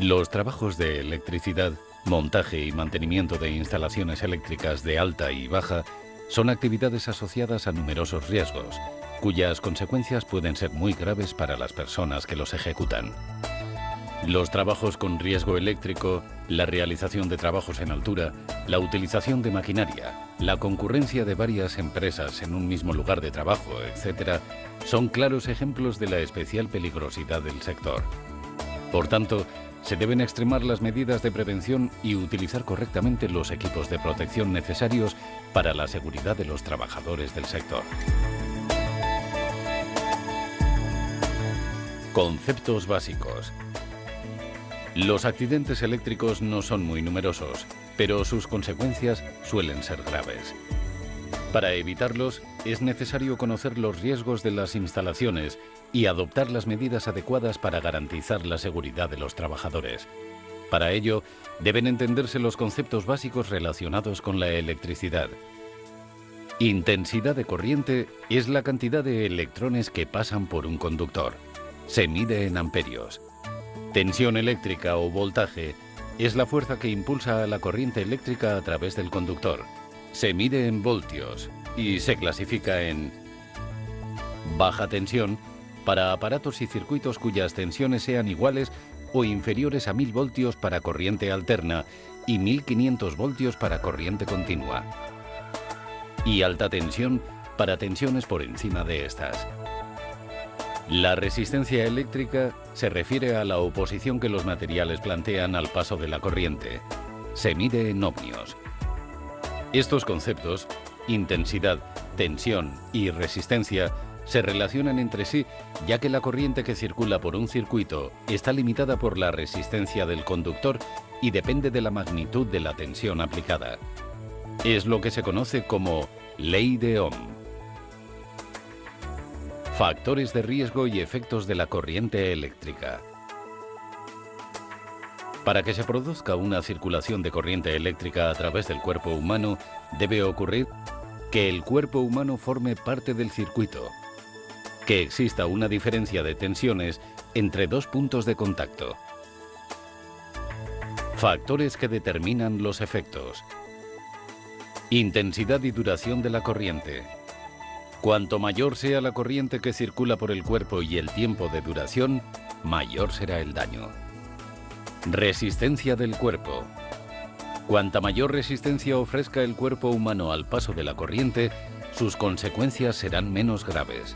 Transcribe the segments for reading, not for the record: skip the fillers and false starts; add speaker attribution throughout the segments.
Speaker 1: Los trabajos de electricidad, montaje y mantenimiento de instalaciones eléctricas de alta y baja son actividades asociadas a numerosos riesgos, cuyas consecuencias pueden ser muy graves para las personas que los ejecutan. Los trabajos con riesgo eléctrico, la realización de trabajos en altura, la utilización de maquinaria, la concurrencia de varias empresas en un mismo lugar de trabajo, etc., son claros ejemplos de la especial peligrosidad del sector. Por tanto, se deben extremar las medidas de prevención y utilizar correctamente los equipos de protección necesarios para la seguridad de los trabajadores del sector. Conceptos básicos. Los accidentes eléctricos no son muy numerosos, pero sus consecuencias suelen ser graves. Para evitarlos, es necesario conocer los riesgos de las instalaciones y adoptar las medidas adecuadas para garantizar la seguridad de los trabajadores. Para ello, deben entenderse los conceptos básicos relacionados con la electricidad. Intensidad de corriente es la cantidad de electrones que pasan por un conductor. Se mide en amperios. Tensión eléctrica o voltaje es la fuerza que impulsa a la corriente eléctrica a través del conductor. Se mide en voltios y se clasifica en baja tensión para aparatos y circuitos cuyas tensiones sean iguales o inferiores a 1000 voltios para corriente alterna y 1500 voltios para corriente continua. Y alta tensión para tensiones por encima de estas. La resistencia eléctrica se refiere a la oposición que los materiales plantean al paso de la corriente. Se mide en ohmios. Estos conceptos, intensidad, tensión y resistencia, se relacionan entre sí, ya que la corriente que circula por un circuito está limitada por la resistencia del conductor y depende de la magnitud de la tensión aplicada. Es lo que se conoce como ley de Ohm. Factores de riesgo y efectos de la corriente eléctrica. Para que se produzca una circulación de corriente eléctrica a través del cuerpo humano, debe ocurrir que el cuerpo humano forme parte del circuito, que exista una diferencia de tensiones entre dos puntos de contacto. Factores que determinan los efectos. Intensidad y duración de la corriente. Cuanto mayor sea la corriente que circula por el cuerpo y el tiempo de duración, mayor será el daño. Resistencia del cuerpo. Cuanta mayor resistencia ofrezca el cuerpo humano al paso de la corriente, sus consecuencias serán menos graves.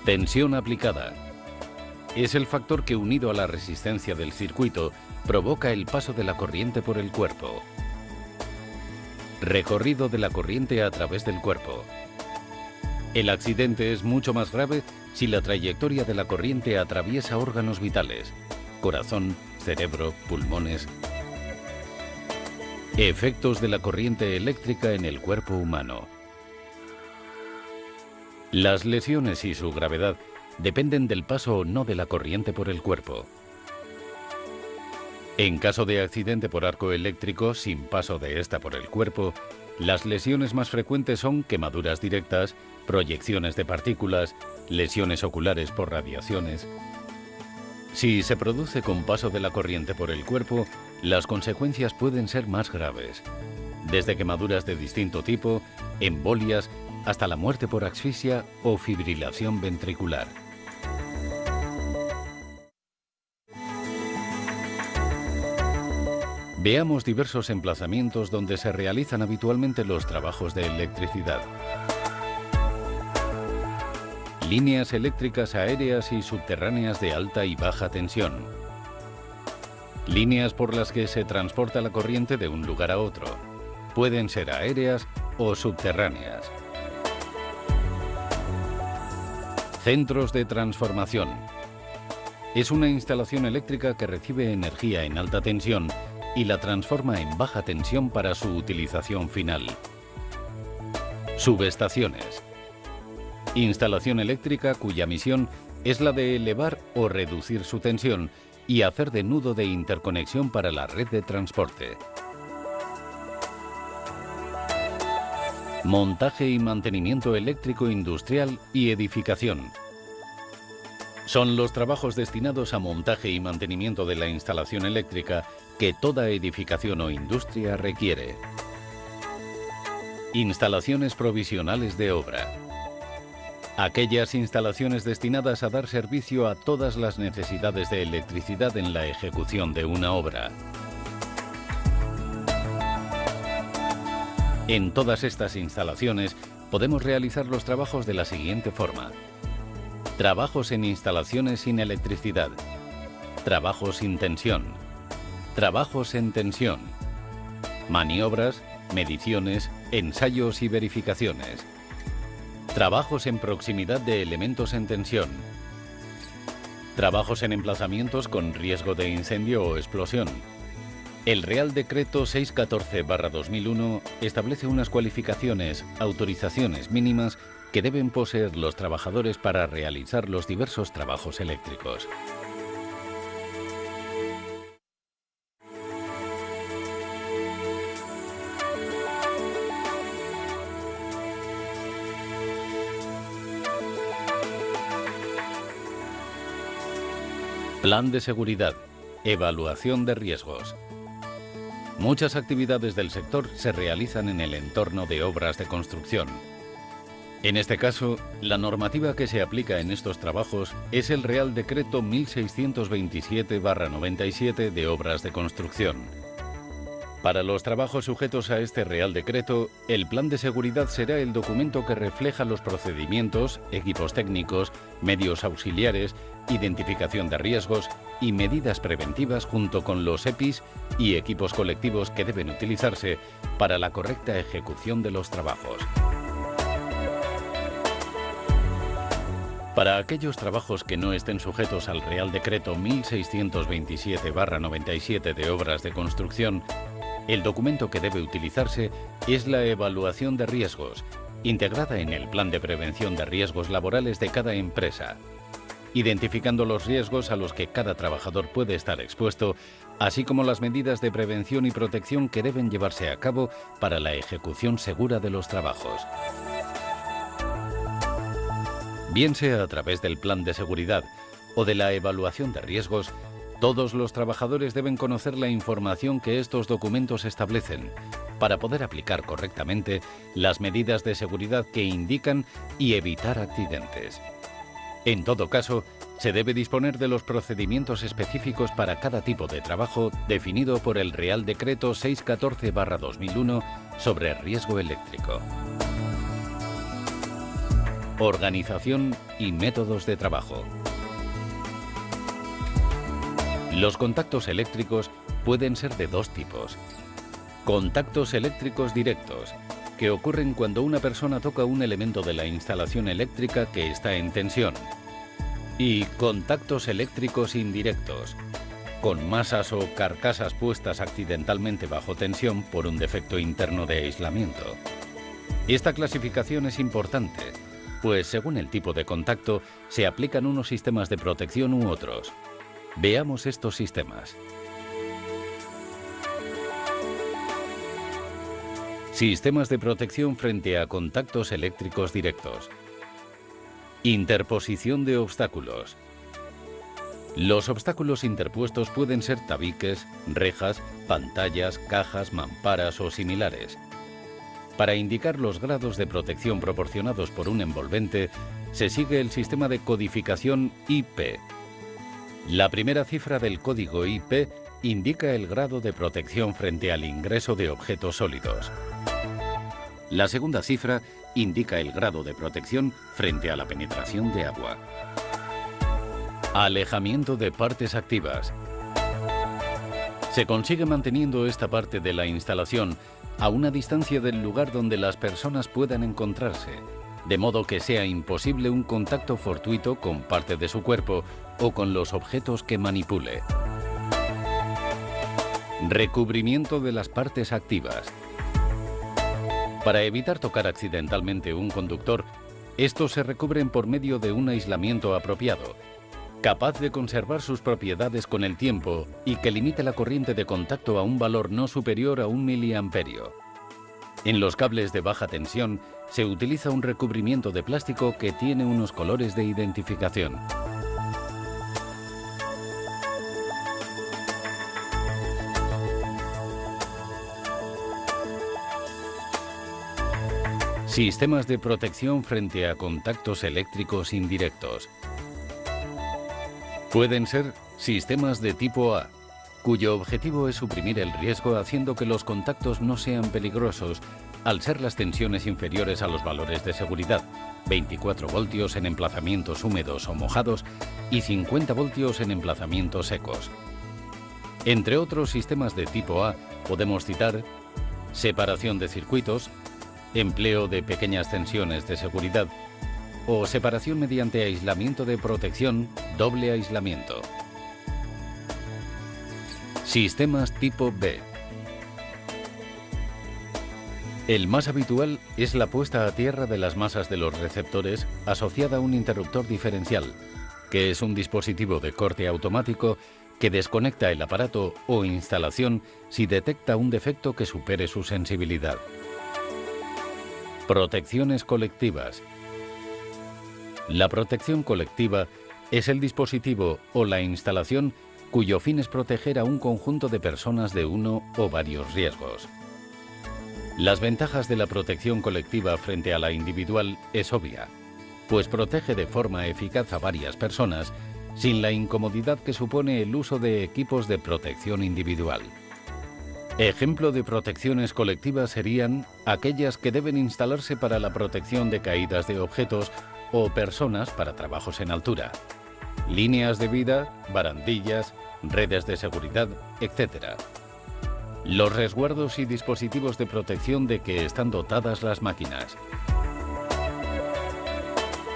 Speaker 1: Tensión aplicada. Es el factor que, unido a la resistencia del circuito, provoca el paso de la corriente por el cuerpo. Recorrido de la corriente a través del cuerpo. El accidente es mucho más grave si la trayectoria de la corriente atraviesa órganos vitales: corazón, cerebro, pulmones. Efectos de la corriente eléctrica en el cuerpo humano. Las lesiones y su gravedad dependen del paso o no de la corriente por el cuerpo. En caso de accidente por arco eléctrico sin paso de esta por el cuerpo, las lesiones más frecuentes son quemaduras directas, proyecciones de partículas, lesiones oculares por radiaciones. Si se produce con paso de la corriente por el cuerpo, las consecuencias pueden ser más graves, desde quemaduras de distinto tipo, embolias, hasta la muerte por asfixia o fibrilación ventricular. Veamos diversos emplazamientos donde se realizan habitualmente los trabajos de electricidad. Líneas eléctricas aéreas y subterráneas de alta y baja tensión. Líneas por las que se transporta la corriente de un lugar a otro. Pueden ser aéreas o subterráneas. Centros de transformación. Es una instalación eléctrica que recibe energía en alta tensión y la transforma en baja tensión para su utilización final. Subestaciones. Instalación eléctrica cuya misión es la de elevar o reducir su tensión y hacer de nudo de interconexión para la red de transporte. Montaje y mantenimiento eléctrico industrial y edificación. Son los trabajos destinados a montaje y mantenimiento de la instalación eléctrica que toda edificación o industria requiere. Instalaciones provisionales de obra. Aquellas instalaciones destinadas a dar servicio a todas las necesidades de electricidad en la ejecución de una obra. En todas estas instalaciones podemos realizar los trabajos de la siguiente forma. Trabajos en instalaciones sin electricidad. Trabajos sin tensión. Trabajos en tensión. Maniobras, mediciones, ensayos y verificaciones. Trabajos en proximidad de elementos en tensión. Trabajos en emplazamientos con riesgo de incendio o explosión. El Real Decreto 614/2001 establece unas cualificaciones, autorizaciones mínimas que deben poseer los trabajadores para realizar los diversos trabajos eléctricos. Plan de seguridad. Evaluación de riesgos. Muchas actividades del sector se realizan en el entorno de obras de construcción. En este caso, la normativa que se aplica en estos trabajos es el Real Decreto 1627/97 de obras de construcción. Para los trabajos sujetos a este Real Decreto, el Plan de seguridad será el documento que refleja los procedimientos, equipos técnicos, medios auxiliares, identificación de riesgos y medidas preventivas junto con los EPIs y equipos colectivos que deben utilizarse para la correcta ejecución de los trabajos. Para aquellos trabajos que no estén sujetos al Real Decreto 1627/97 de obras de construcción, el documento que debe utilizarse es la evaluación de riesgos, integrada en el Plan de Prevención de Riesgos Laborales de cada empresa, identificando los riesgos a los que cada trabajador puede estar expuesto, así como las medidas de prevención y protección que deben llevarse a cabo para la ejecución segura de los trabajos. Bien sea a través del plan de seguridad o de la evaluación de riesgos, todos los trabajadores deben conocer la información que estos documentos establecen para poder aplicar correctamente las medidas de seguridad que indican y evitar accidentes. En todo caso, se debe disponer de los procedimientos específicos para cada tipo de trabajo definido por el Real Decreto 614/2001 sobre riesgo eléctrico. Organización y métodos de trabajo. Los contactos eléctricos pueden ser de dos tipos. Contactos eléctricos directos, que ocurren cuando una persona toca un elemento de la instalación eléctrica que está en tensión. Y contactos eléctricos indirectos, con masas o carcasas puestas accidentalmente bajo tensión por un defecto interno de aislamiento. Esta clasificación es importante, pues según el tipo de contacto se aplican unos sistemas de protección u otros. Veamos estos sistemas. Sistemas de protección frente a contactos eléctricos directos. Interposición de obstáculos. Los obstáculos interpuestos pueden ser tabiques, rejas, pantallas, cajas, mamparas o similares. Para indicar los grados de protección proporcionados por un envolvente, se sigue el sistema de codificación IP. La primera cifra del código IP indica el grado de protección frente al ingreso de objetos sólidos. La segunda cifra indica el grado de protección frente a la penetración de agua. Alejamiento de partes activas. Se consigue manteniendo esta parte de la instalación a una distancia del lugar donde las personas puedan encontrarse, de modo que sea imposible un contacto fortuito con parte de su cuerpo o con los objetos que manipule. Recubrimiento de las partes activas. Para evitar tocar accidentalmente un conductor, estos se recubren por medio de un aislamiento apropiado, capaz de conservar sus propiedades con el tiempo y que limite la corriente de contacto a un valor no superior a 1 miliamperio. En los cables de baja tensión se utiliza un recubrimiento de plástico que tiene unos colores de identificación. Sistemas de protección frente a contactos eléctricos indirectos. Pueden ser sistemas de tipo A, cuyo objetivo es suprimir el riesgo haciendo que los contactos no sean peligrosos al ser las tensiones inferiores a los valores de seguridad, 24 voltios en emplazamientos húmedos o mojados y 50 voltios en emplazamientos secos. Entre otros sistemas de tipo A podemos citar separación de circuitos, empleo de pequeñas tensiones de seguridad o separación mediante aislamiento de protección, doble aislamiento. Sistemas tipo B. El más habitual es la puesta a tierra de las masas de los receptores asociada a un interruptor diferencial, que es un dispositivo de corte automático que desconecta el aparato o instalación si detecta un defecto que supere su sensibilidad. Protecciones colectivas. La protección colectiva es el dispositivo o la instalación cuyo fin es proteger a un conjunto de personas de uno o varios riesgos. Las ventajas de la protección colectiva frente a la individual es obvia, pues protege de forma eficaz a varias personas sin la incomodidad que supone el uso de equipos de protección individual. Ejemplo de protecciones colectivas serían aquellas que deben instalarse para la protección de caídas de objetos o personas para trabajos en altura, líneas de vida, barandillas, redes de seguridad, etc. Los resguardos y dispositivos de protección de que están dotadas las máquinas.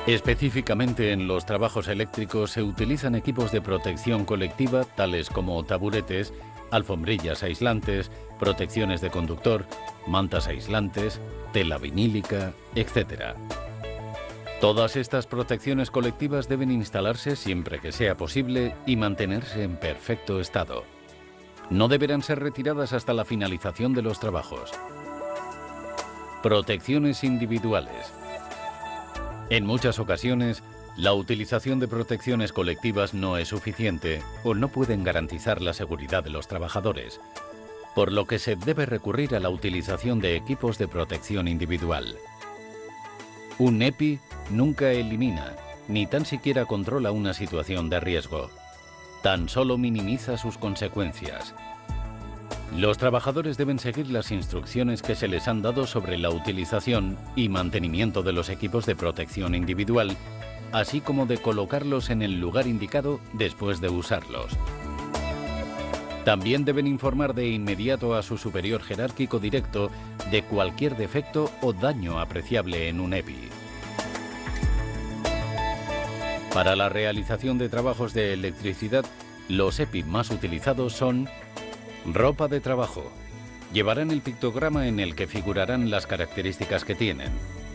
Speaker 1: Específicamente en los trabajos eléctricos se utilizan equipos de protección colectiva tales como taburetes, alfombrillas aislantes, protecciones de conductor, mantas aislantes, tela vinílica, etc. Todas estas protecciones colectivas deben instalarse siempre que sea posible y mantenerse en perfecto estado. No deberán ser retiradas hasta la finalización de los trabajos. Protecciones individuales. En muchas ocasiones, la utilización de protecciones colectivas no es suficiente o no pueden garantizar la seguridad de los trabajadores, por lo que se debe recurrir a la utilización de equipos de protección individual. Un EPI nunca elimina, ni tan siquiera controla una situación de riesgo. Tan solo minimiza sus consecuencias. Los trabajadores deben seguir las instrucciones que se les han dado sobre la utilización y mantenimiento de los equipos de protección individual, así como de colocarlos en el lugar indicado después de usarlos. También deben informar de inmediato a su superior jerárquico directo de cualquier defecto o daño apreciable en un EPI. Para la realización de trabajos de electricidad, los EPI más utilizados son ropa de trabajo. Llevarán el pictograma en el que figurarán las características que tienen,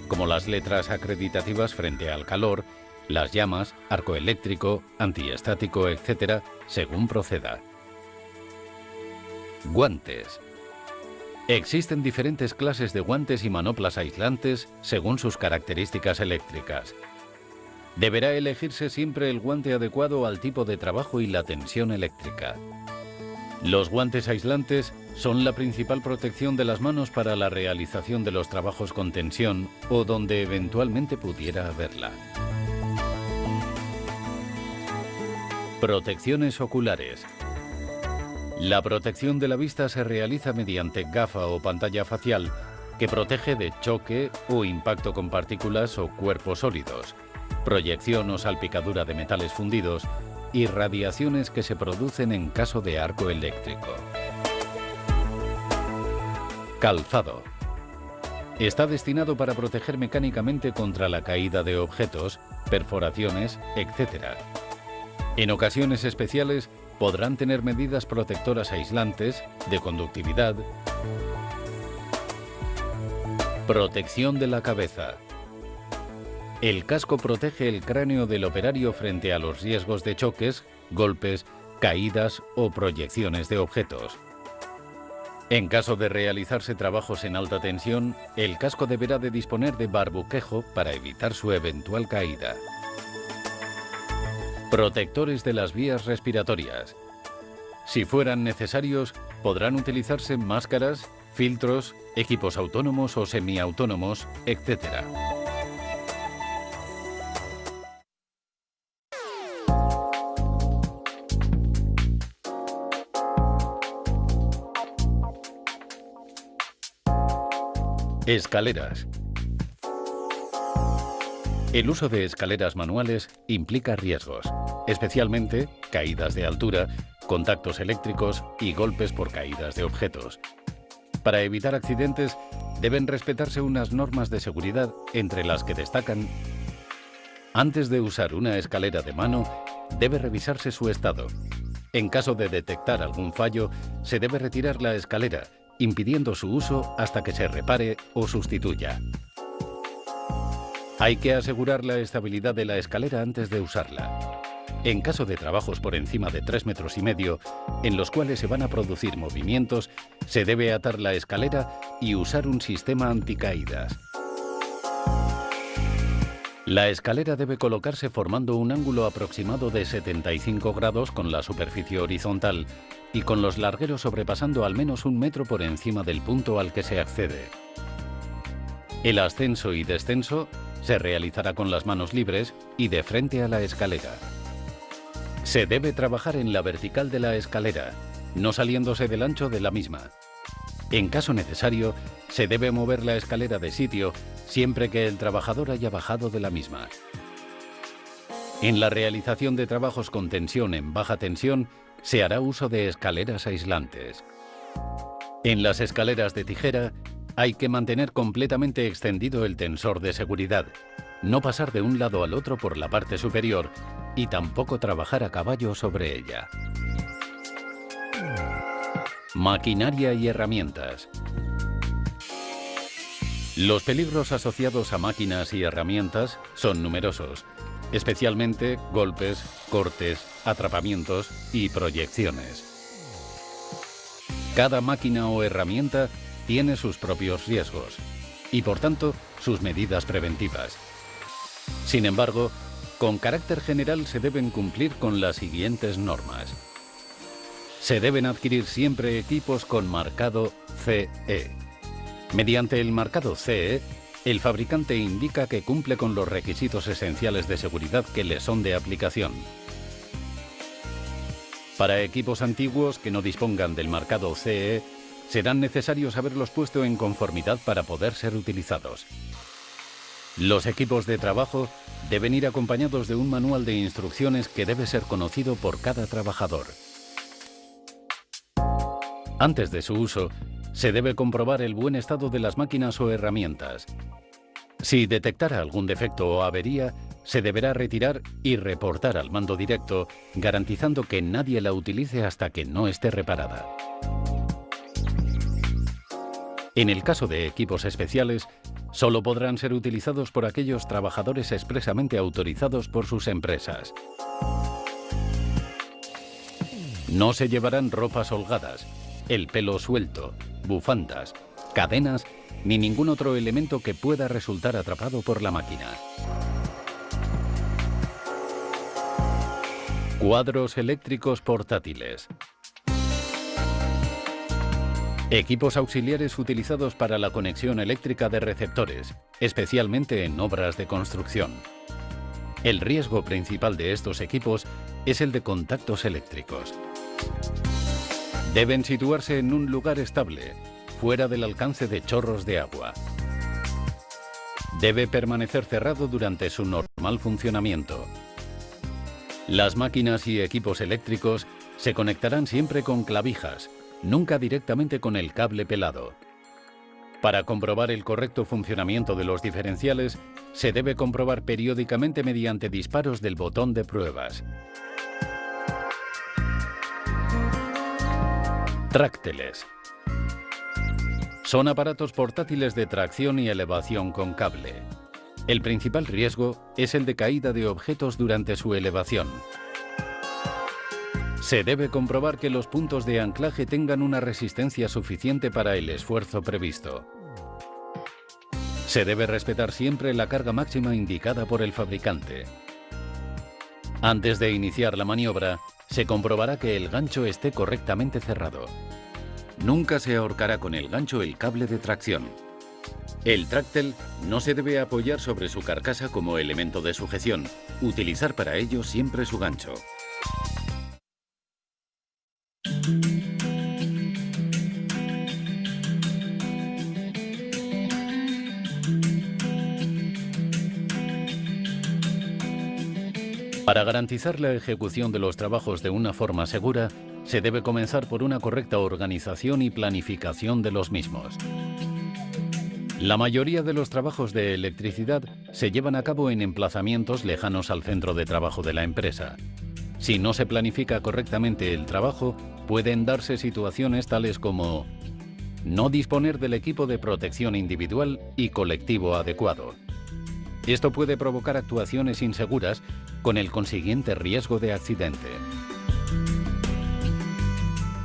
Speaker 1: como las letras acreditativas frente al calor, las llamas, arco eléctrico, antiestático, etc., según proceda. Guantes. Existen diferentes clases de guantes y manoplas aislantes según sus características eléctricas. Deberá elegirse siempre el guante adecuado al tipo de trabajo y la tensión eléctrica. Los guantes aislantes son la principal protección de las manos para la realización de los trabajos con tensión o donde eventualmente pudiera haberla. Protecciones oculares. La protección de la vista se realiza mediante gafa o pantalla facial que protege de choque o impacto con partículas o cuerpos sólidos, proyección o salpicadura de metales fundidos y radiaciones que se producen en caso de arco eléctrico. Calzado. Está destinado para proteger mecánicamente contra la caída de objetos, perforaciones, etc. En ocasiones especiales podrán tener medidas protectoras aislantes, de conductividad. Protección de la cabeza. El casco protege el cráneo del operario frente a los riesgos de choques, golpes, caídas o proyecciones de objetos. En caso de realizarse trabajos en alta tensión, el casco deberá de disponer de barbuquejo para evitar su eventual caída. Protectores de las vías respiratorias. Si fueran necesarios, podrán utilizarse máscaras, filtros, equipos autónomos o semiautónomos, etc. Escaleras. El uso de escaleras manuales implica riesgos, especialmente caídas de altura, contactos eléctricos y golpes por caídas de objetos. Para evitar accidentes, deben respetarse unas normas de seguridad, entre las que destacan: antes de usar una escalera de mano, debe revisarse su estado. En caso de detectar algún fallo, se debe retirar la escalera, impidiendo su uso hasta que se repare o sustituya. Hay que asegurar la estabilidad de la escalera antes de usarla. En caso de trabajos por encima de 3,5 metros, en los cuales se van a producir movimientos, se debe atar la escalera y usar un sistema anticaídas. La escalera debe colocarse formando un ángulo aproximado de 75 grados con la superficie horizontal y con los largueros sobrepasando al menos 1 metro por encima del punto al que se accede. El ascenso y descenso se realizará con las manos libres y de frente a la escalera. Se debe trabajar en la vertical de la escalera, no saliéndose del ancho de la misma. En caso necesario, se debe mover la escalera de sitio siempre que el trabajador haya bajado de la misma. En la realización de trabajos con tensión en baja tensión, se hará uso de escaleras aislantes. En las escaleras de tijera, hay que mantener completamente extendido el tensor de seguridad, no pasar de un lado al otro por la parte superior y tampoco trabajar a caballo sobre ella. Maquinaria y herramientas. Los peligros asociados a máquinas y herramientas son numerosos, especialmente golpes, cortes, atrapamientos y proyecciones. Cada máquina o herramienta tiene sus propios riesgos y, por tanto, sus medidas preventivas. Sin embargo, con carácter general se deben cumplir con las siguientes normas. Se deben adquirir siempre equipos con marcado CE. Mediante el marcado CE, el fabricante indica que cumple con los requisitos esenciales de seguridad que le son de aplicación. Para equipos antiguos que no dispongan del marcado CE, serán necesarios haberlos puesto en conformidad para poder ser utilizados. Los equipos de trabajo deben ir acompañados de un manual de instrucciones que debe ser conocido por cada trabajador. Antes de su uso, se debe comprobar el buen estado de las máquinas o herramientas. Si detectara algún defecto o avería, se deberá retirar y reportar al mando directo, garantizando que nadie la utilice hasta que no esté reparada. En el caso de equipos especiales, solo podrán ser utilizados por aquellos trabajadores expresamente autorizados por sus empresas. No se llevarán ropas holgadas, el pelo suelto, bufandas, cadenas ni ningún otro elemento que pueda resultar atrapado por la máquina. Cuadros eléctricos portátiles. Equipos auxiliares utilizados para la conexión eléctrica de receptores, especialmente en obras de construcción. El riesgo principal de estos equipos es el de contactos eléctricos. Deben situarse en un lugar estable, fuera del alcance de chorros de agua. Debe permanecer cerrado durante su normal funcionamiento. Las máquinas y equipos eléctricos se conectarán siempre con clavijas, nunca directamente con el cable pelado. Para comprobar el correcto funcionamiento de los diferenciales, se debe comprobar periódicamente mediante disparos del botón de pruebas. Trácteles. Son aparatos portátiles de tracción y elevación con cable. El principal riesgo es el de caída de objetos durante su elevación. Se debe comprobar que los puntos de anclaje tengan una resistencia suficiente para el esfuerzo previsto. Se debe respetar siempre la carga máxima indicada por el fabricante. Antes de iniciar la maniobra, se comprobará que el gancho esté correctamente cerrado. Nunca se ahorcará con el gancho el cable de tracción. El tráctel no se debe apoyar sobre su carcasa como elemento de sujeción. Utilizar para ello siempre su gancho. Para garantizar la ejecución de los trabajos de una forma segura, se debe comenzar por una correcta organización y planificación de los mismos. La mayoría de los trabajos de electricidad se llevan a cabo en emplazamientos lejanos al centro de trabajo de la empresa. Si no se planifica correctamente el trabajo, pueden darse situaciones tales como no disponer del equipo de protección individual y colectivo adecuado. Esto puede provocar actuaciones inseguras con el consiguiente riesgo de accidente.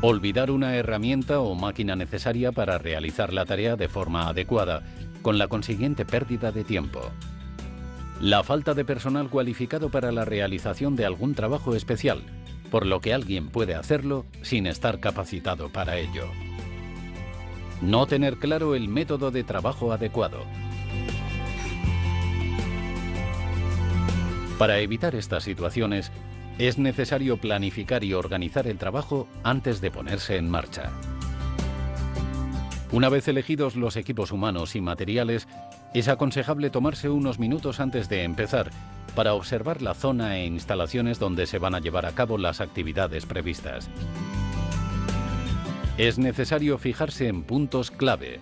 Speaker 1: Olvidar una herramienta o máquina necesaria para realizar la tarea de forma adecuada, con la consiguiente pérdida de tiempo. La falta de personal cualificado para la realización de algún trabajo especial, por lo que alguien puede hacerlo sin estar capacitado para ello. No tener claro el método de trabajo adecuado. Para evitar estas situaciones, es necesario planificar y organizar el trabajo antes de ponerse en marcha. Una vez elegidos los equipos humanos y materiales, es aconsejable tomarse unos minutos antes de empezar para observar la zona e instalaciones donde se van a llevar a cabo las actividades previstas. Es necesario fijarse en puntos clave,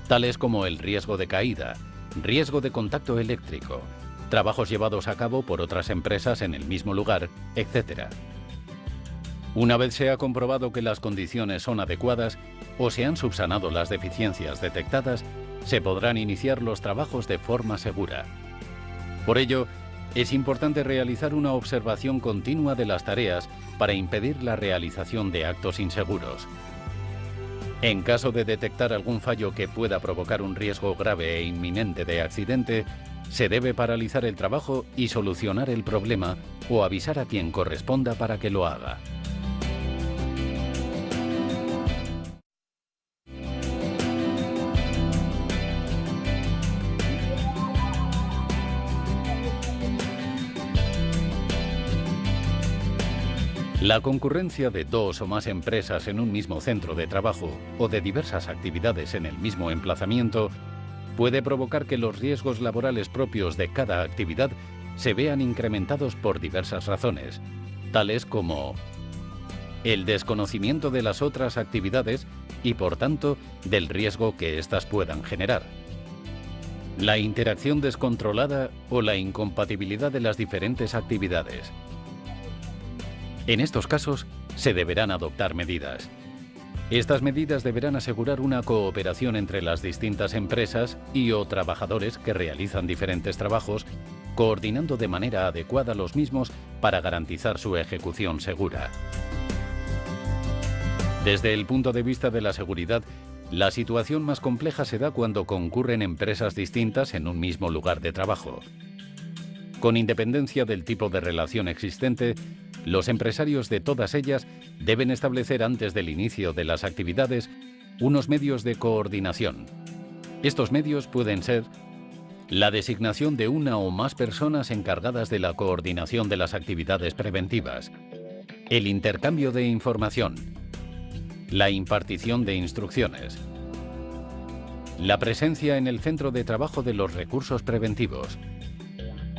Speaker 1: tales como el riesgo de caída, riesgo de contacto eléctrico, trabajos llevados a cabo por otras empresas en el mismo lugar, etc. Una vez se ha comprobado que las condiciones son adecuadas o se han subsanado las deficiencias detectadas, se podrán iniciar los trabajos de forma segura. Por ello, es importante realizar una observación continua de las tareas para impedir la realización de actos inseguros. En caso de detectar algún fallo que pueda provocar un riesgo grave e inminente de accidente, se debe paralizar el trabajo y solucionar el problema o avisar a quien corresponda para que lo haga. La concurrencia de dos o más empresas en un mismo centro de trabajo o de diversas actividades en el mismo emplazamiento puede provocar que los riesgos laborales propios de cada actividad se vean incrementados por diversas razones, tales como el desconocimiento de las otras actividades y, por tanto, del riesgo que éstas puedan generar, la interacción descontrolada o la incompatibilidad de las diferentes actividades. En estos casos, se deberán adoptar medidas. Estas medidas deberán asegurar una cooperación entre las distintas empresas y o trabajadores que realizan diferentes trabajos, coordinando de manera adecuada los mismos para garantizar su ejecución segura. Desde el punto de vista de la seguridad, la situación más compleja se da cuando concurren empresas distintas en un mismo lugar de trabajo. Con independencia del tipo de relación existente, los empresarios de todas ellas deben establecer antes del inicio de las actividades unos medios de coordinación. Estos medios pueden ser la designación de una o más personas encargadas de la coordinación de las actividades preventivas, el intercambio de información, la impartición de instrucciones, la presencia en el centro de trabajo de los recursos preventivos,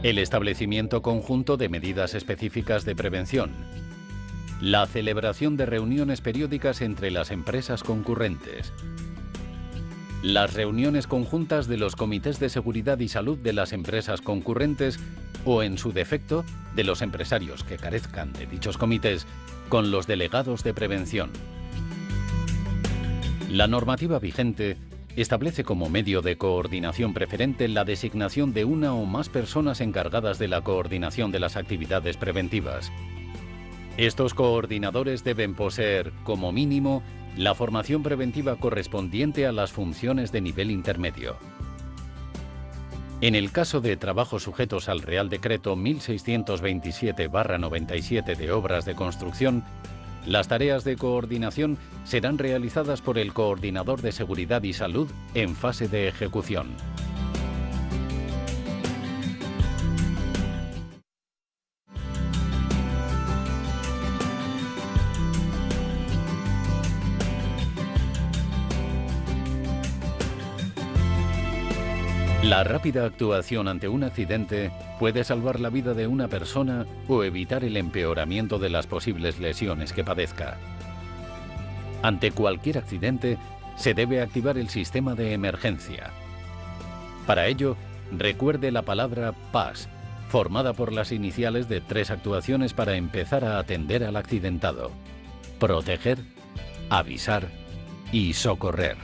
Speaker 1: el establecimiento conjunto de medidas específicas de prevención, la celebración de reuniones periódicas entre las empresas concurrentes, las reuniones conjuntas de los comités de seguridad y salud de las empresas concurrentes o, en su defecto, de los empresarios que carezcan de dichos comités con los delegados de prevención. La normativa vigente establece como medio de coordinación preferente la designación de una o más personas encargadas de la coordinación de las actividades preventivas. Estos coordinadores deben poseer, como mínimo, la formación preventiva correspondiente a las funciones de nivel intermedio. En el caso de trabajos sujetos al Real Decreto 1627/97 de obras de construcción, Las tareas de coordinación serán realizadas por el coordinador de seguridad y salud en fase de ejecución. La rápida actuación ante un accidente puede salvar la vida de una persona o evitar el empeoramiento de las posibles lesiones que padezca. Ante cualquier accidente, se debe activar el sistema de emergencia. Para ello, recuerde la palabra PAS, formada por las iniciales de 3 actuaciones para empezar a atender al accidentado: proteger, avisar y socorrer.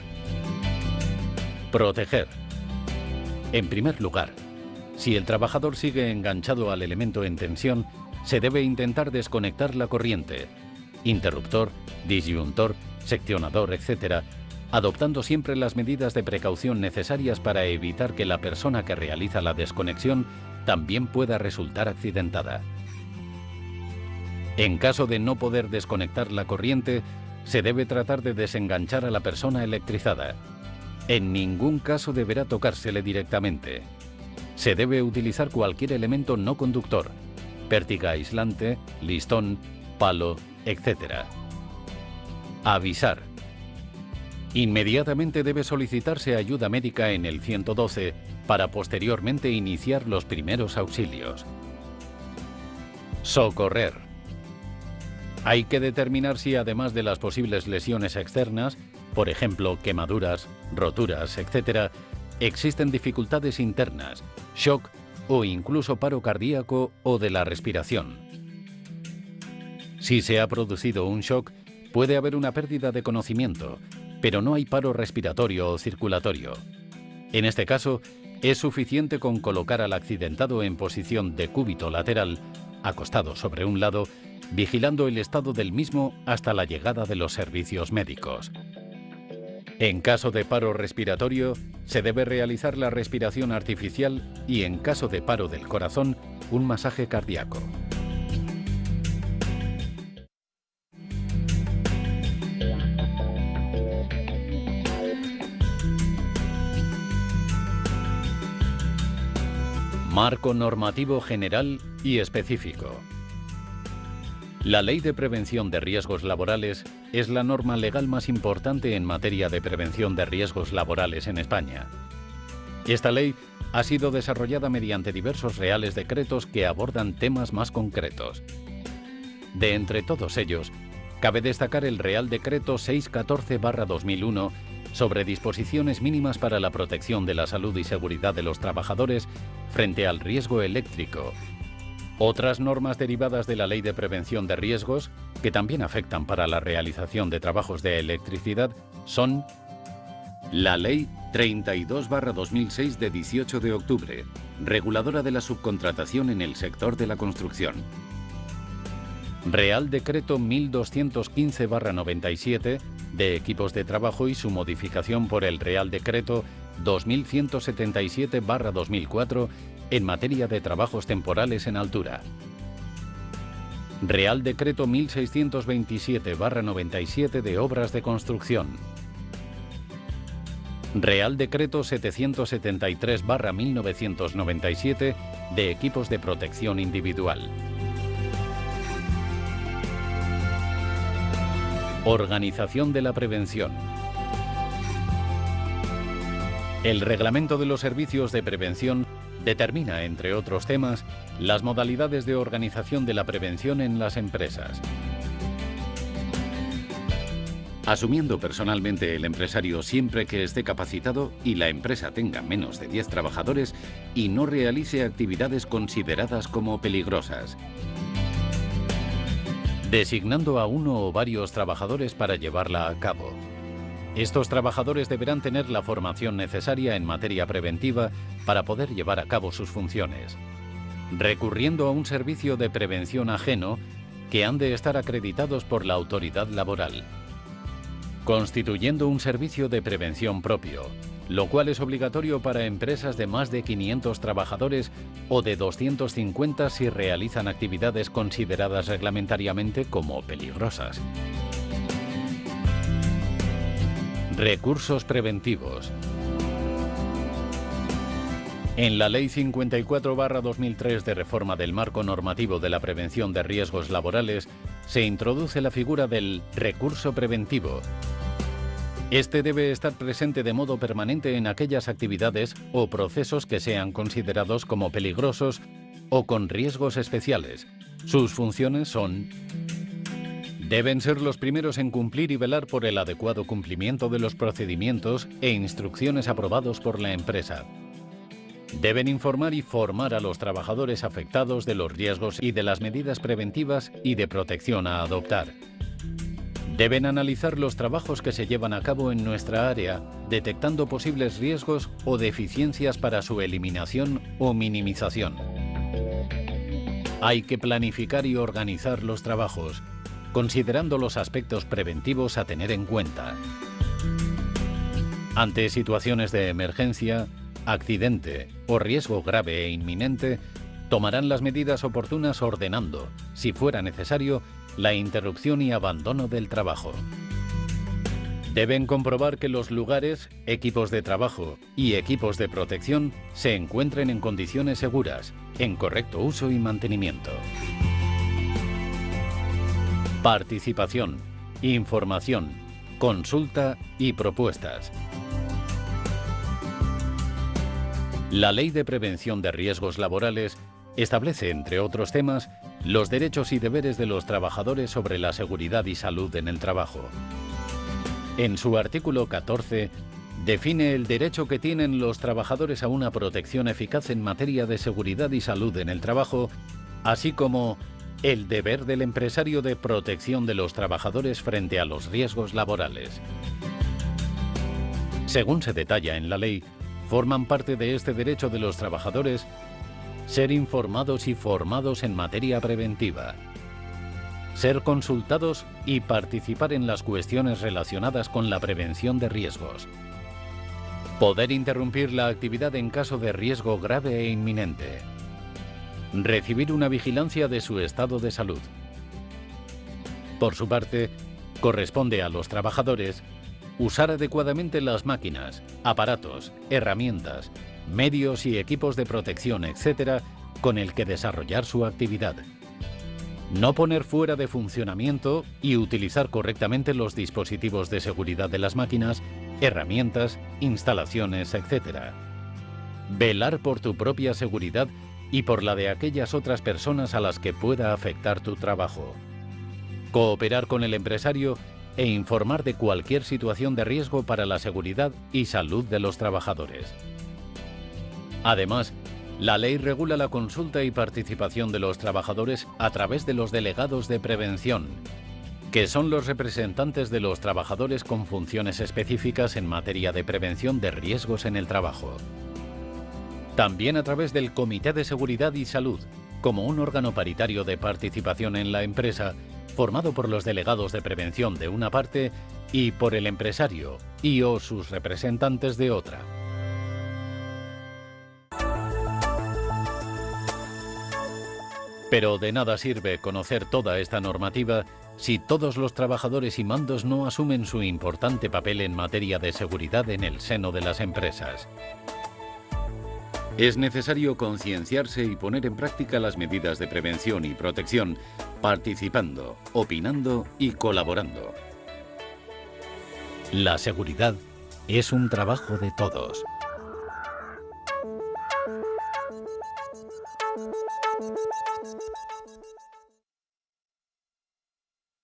Speaker 1: Proteger. En primer lugar, si el trabajador sigue enganchado al elemento en tensión, se debe intentar desconectar la corriente, interruptor, disyuntor, seccionador, etc., adoptando siempre las medidas de precaución necesarias para evitar que la persona que realiza la desconexión también pueda resultar accidentada. En caso de no poder desconectar la corriente, se debe tratar de desenganchar a la persona electrizada. En ningún caso deberá tocársele directamente. Se debe utilizar cualquier elemento no conductor: pértiga aislante, listón, palo, etc. Avisar. Inmediatamente debe solicitarse ayuda médica en el 112 para posteriormente iniciar los primeros auxilios. Socorrer. Hay que determinar si, además de las posibles lesiones externas, por ejemplo, quemaduras, roturas, etc., existen dificultades internas, shock o incluso paro cardíaco o de la respiración. Si se ha producido un shock, puede haber una pérdida de conocimiento, pero no hay paro respiratorio o circulatorio. En este caso, es suficiente con colocar al accidentado en posición de cúbito lateral, acostado sobre un lado, vigilando el estado del mismo hasta la llegada de los servicios médicos. En caso de paro respiratorio, se debe realizar la respiración artificial y, en caso de paro del corazón, un masaje cardíaco. Marco normativo general y específico. La Ley de Prevención de Riesgos Laborales es la norma legal más importante en materia de prevención de riesgos laborales en España. Esta ley ha sido desarrollada mediante diversos reales decretos que abordan temas más concretos. De entre todos ellos, cabe destacar el Real Decreto 614/2001 sobre disposiciones mínimas para la protección de la salud y seguridad de los trabajadores frente al riesgo eléctrico. Otras normas derivadas de la Ley de Prevención de Riesgos, que también afectan para la realización de trabajos de electricidad, son la Ley 32/2006 de 18 de octubre, reguladora de la subcontratación en el sector de la construcción. Real Decreto 1215/97 de equipos de trabajo y su modificación por el Real Decreto 2177/2004 en materia de trabajos temporales en altura. Real Decreto 1627/97 de obras de construcción. Real Decreto 773/1997 de equipos de protección individual. Organización de la prevención. El Reglamento de los Servicios de Prevención determina, entre otros temas, las modalidades de organización de la prevención en las empresas. Asumiendo personalmente el empresario siempre que esté capacitado y la empresa tenga menos de 10 trabajadores y no realice actividades consideradas como peligrosas. Designando a uno o varios trabajadores para llevarla a cabo. Estos trabajadores deberán tener la formación necesaria en materia preventiva para poder llevar a cabo sus funciones, recurriendo a un servicio de prevención ajeno que han de estar acreditados por la autoridad laboral, constituyendo un servicio de prevención propio, lo cual es obligatorio para empresas de más de 500 trabajadores o de 250 si realizan actividades consideradas reglamentariamente como peligrosas. Recursos preventivos. En la Ley 54/2003 de reforma del marco normativo de la prevención de riesgos laborales se introduce la figura del recurso preventivo. Este debe estar presente de modo permanente en aquellas actividades o procesos que sean considerados como peligrosos o con riesgos especiales. Sus funciones son: deben ser los primeros en cumplir y velar por el adecuado cumplimiento de los procedimientos e instrucciones aprobados por la empresa. Deben informar y formar a los trabajadores afectados de los riesgos y de las medidas preventivas y de protección a adoptar. Deben analizar los trabajos que se llevan a cabo en nuestra área, detectando posibles riesgos o deficiencias para su eliminación o minimización. Hay que planificar y organizar los trabajos, considerando los aspectos preventivos a tener en cuenta. Ante situaciones de emergencia, accidente o riesgo grave e inminente, tomarán las medidas oportunas ordenando, si fuera necesario, la interrupción y abandono del trabajo. Deben comprobar que los lugares, equipos de trabajo y equipos de protección se encuentren en condiciones seguras, en correcto uso y mantenimiento. Participación, información, consulta y propuestas. La Ley de Prevención de Riesgos Laborales establece, entre otros temas, los derechos y deberes de los trabajadores sobre la seguridad y salud en el trabajo. En su artículo 14, define el derecho que tienen los trabajadores a una protección eficaz en materia de seguridad y salud en el trabajo, así como el deber del empresario de protección de los trabajadores frente a los riesgos laborales. Según se detalla en la ley, forman parte de este derecho de los trabajadores ser informados y formados en materia preventiva, ser consultados y participar en las cuestiones relacionadas con la prevención de riesgos, poder interrumpir la actividad en caso de riesgo grave e inminente, recibir una vigilancia de su estado de salud. Por su parte, corresponde a los trabajadores usar adecuadamente las máquinas, aparatos, herramientas, medios y equipos de protección, etc., con el que desarrollar su actividad. No poner fuera de funcionamiento y utilizar correctamente los dispositivos de seguridad de las máquinas, herramientas, instalaciones, etc. Velar por tu propia seguridad y por la de aquellas otras personas a las que pueda afectar tu trabajo. Cooperar con el empresario e informar de cualquier situación de riesgo para la seguridad y salud de los trabajadores. Además, la ley regula la consulta y participación de los trabajadores a través de los delegados de prevención, que son los representantes de los trabajadores con funciones específicas en materia de prevención de riesgos en el trabajo. También a través del Comité de Seguridad y Salud, como un órgano paritario de participación en la empresa, formado por los delegados de prevención de una parte y por el empresario y o sus representantes de otra. Pero de nada sirve conocer toda esta normativa si todos los trabajadores y mandos no asumen su importante papel en materia de seguridad en el seno de las empresas. Es necesario concienciarse y poner en práctica las medidas de prevención y protección, participando, opinando y colaborando. La seguridad es un trabajo de todos.